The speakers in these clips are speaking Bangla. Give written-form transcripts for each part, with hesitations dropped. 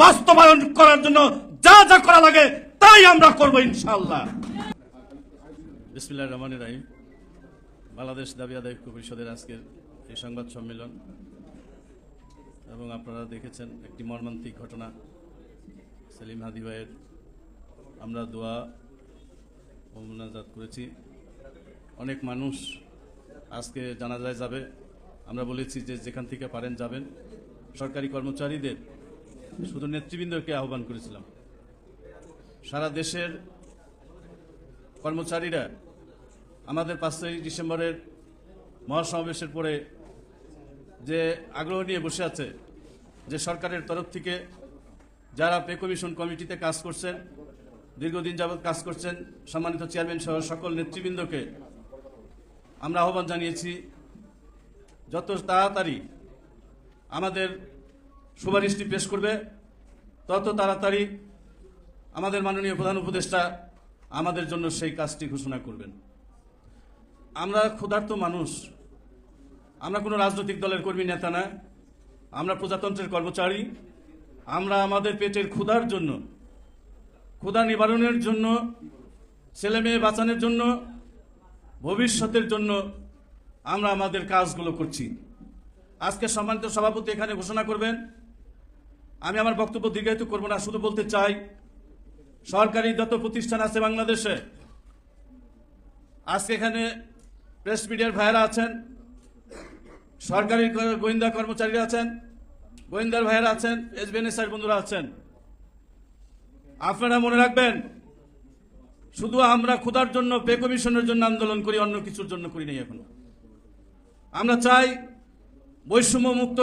বাস্তবায়ন করার জন্য যা যা করা লাগে তাই আমরা করব ইনশাআল্লাহ। বিসমিল্লাহির রহমানির রহিম। বাংলাদেশ দাবি আদায় ঐক্য পরিষদের আজকের এই সংবাদ সম্মেলন, এবং আপনারা দেখেছেন একটি মর্মান্তিক ঘটনা। সেলিম হাদি ভাইয়ের আমরা দোয়া ও মোনাজাত করেছি। অনেক মানুষ আজকে জানাজায় যাবে, আমরা বলেছি যে যেখান থেকে পারেন যাবেন। সরকারি কর্মচারীদের শুধু নেতৃবৃন্দকে আহ্বান করেছিলাম। সারা দেশের কর্মচারীরা আমাদের 5 ডিসেম্বরের মহাসমাবেশের পরে যে আগ্রহ নিয়ে বসে আছে, যে সরকারের তরফ থেকে যারা পে কমিশন কমিটিতে কাজ করছেন, দীর্ঘদিন যাবৎ কাজ করছেন, সম্মানিত চেয়ারম্যান সহ সকল নেতৃবৃন্দকে আমরা আহ্বান জানিয়েছি যত তাড়াতাড়ি আমাদের সুপারিশটি পেশ করবে, তত তাড়াতাড়ি আমাদের মাননীয় প্রধান উপদেষ্টা আমাদের জন্য সেই কাজটি ঘোষণা করবেন। আমরা ক্ষুধার্ত মানুষ, আমরা কোনো রাজনৈতিক দলের কর্মী নেতা না, আমরা প্রজাতন্ত্রের কর্মচারী। আমরা আমাদের পেটের ক্ষুধার জন্য, ক্ষুধা নিবারণের জন্য, ছেলে মেয়ে বাঁচানোর জন্য, ভবিষ্যতের জন্য আমরা আমাদের কাজগুলো করছি। আজকে সম্মানিত সভাপতি এখানে ঘোষণা করবেন। আমি আমার বক্তব্য দীর্ঘায়িত করব না, শুধু বলতে চাই সরকারি যত প্রতিষ্ঠান আছে বাংলাদেশে, আজকে এখানে প্রেস মিডিয়ার ভাইয়েরা আছেন, সরকারি গোয়েন্দা কর্মচারীরা আছেন, গোয়েন্দার ভাইয়েরা আছেন, এসবিএনএসআর বন্ধুরা আছেন। আপনারা মনে রাখবেন, শুধু আমরা ক্ষুধার জন্য, পে কমিশনের জন্য আন্দোলন করি, অন্য কিছুর জন্য করি নাই। এখনো আমরা চাই বৈষম্য মুক্ত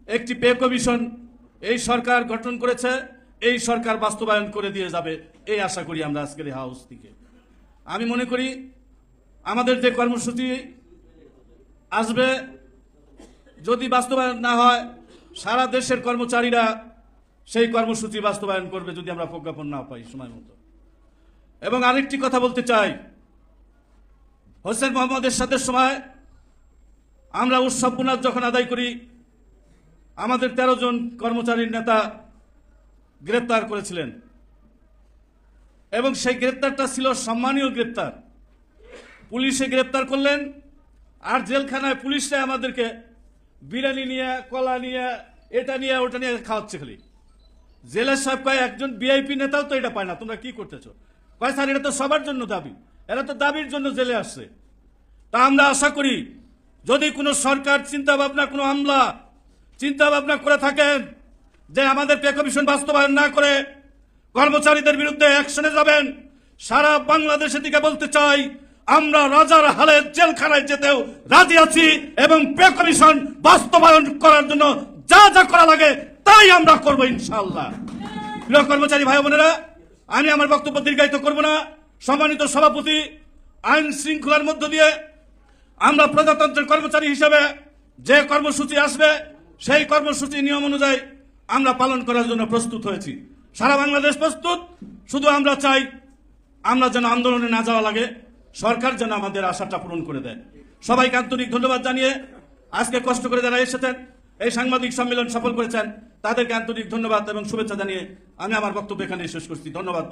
একটি পে কমিশন এই সরকার গঠন করেছে, এই সরকার বাস্তবায়ন করে দিয়ে যাবে, এই আশা করি আমরা আজকের এই হাউস থেকে। আমি মনে করি আমাদের যে কর্মসূচি আসবে, যদি বাস্তবায়ন না হয়, সারা দেশের কর্মচারীরা সেই কর্মসূচি বাস্তবায়ন করবে যদি আমরা প্রজ্ঞাপন না পাই সময় মতো। এবং আরেকটি কথা বলতে চাই, হোসেন মোহাম্মদ এরশাদের সময় আমরা উৎসব বোনাস যখন আদায় করি, আমাদের 13 জন কর্মচারীর নেতা গ্রেপ্তার করেছিলেন, এবং সেই গ্রেপ্তারটা ছিল সম্মানীয় গ্রেপ্তার। পুলিশে গ্রেপ্তার করলেন, আর জেলখানায় পুলিশরা আমাদেরকে বিরিয়ানি নিয়ে, কলা নিয়ে, এটা নিয়ে, ওটা নিয়ে খাওয়াচ্ছে। খালি জেলের সাহেব কয়, একজন ভিআইপি নেতাও তো এটা পায় না, তোমরা কি করতেছো? কয় স্যার, এটা তো সবার জন্য দাবি, এরা তো দাবির জন্য জেলে আসছে। তা আমরা আশা করি যদি কোনো সরকার চিন্তা ভাবনা, কোনো আমলা চিন্তা ভাবনা করে থাকেন যে আমাদের পে কমিশন বাস্তবায়ন না করে কর্মচারীদের বিরুদ্ধে অ্যাকশনে যাবেন, সারা বাংলাদেশের দিকে বলতে চাই আমরা রাজার হালে জেলখানায় যেতেও রাজি আছি, এবং পে কমিশন বাস্তবায়ন করার জন্য যা যা করা লাগে তাই আমরা করবো ইনশাআল্লাহ। প্রিয় কর্মচারী ভাই বোনেরা, আমি আমার বক্তব্য দীর্ঘায়িত করব না। সম্মানিত সভাপতি, আইন শৃঙ্খলার মধ্য দিয়ে আমরা প্রজাতন্ত্রের কর্মচারী হিসেবে যে কর্মসূচি আসবে, সেই কর্মসূচি নিয়ম অনুযায়ী আমরা পালন করার জন্য প্রস্তুত হয়েছি। সারা বাংলাদেশ প্রস্তুত। শুধু আমরা চাই আমরা যেন আন্দোলনে না যাওয়া লাগে, সরকার যেন আমাদের আশাটা পূরণ করে দেয়। সবাইকে আন্তরিক ধন্যবাদ জানিয়ে, আজকে কষ্ট করে যারা এসেছেন, এই সাংবাদিক সম্মেলন সফল করেছেন, তাদেরকে আন্তরিক ধন্যবাদ এবং শুভেচ্ছা জানিয়ে আমি আমার বক্তব্য এখানে শেষ করছি। ধন্যবাদ।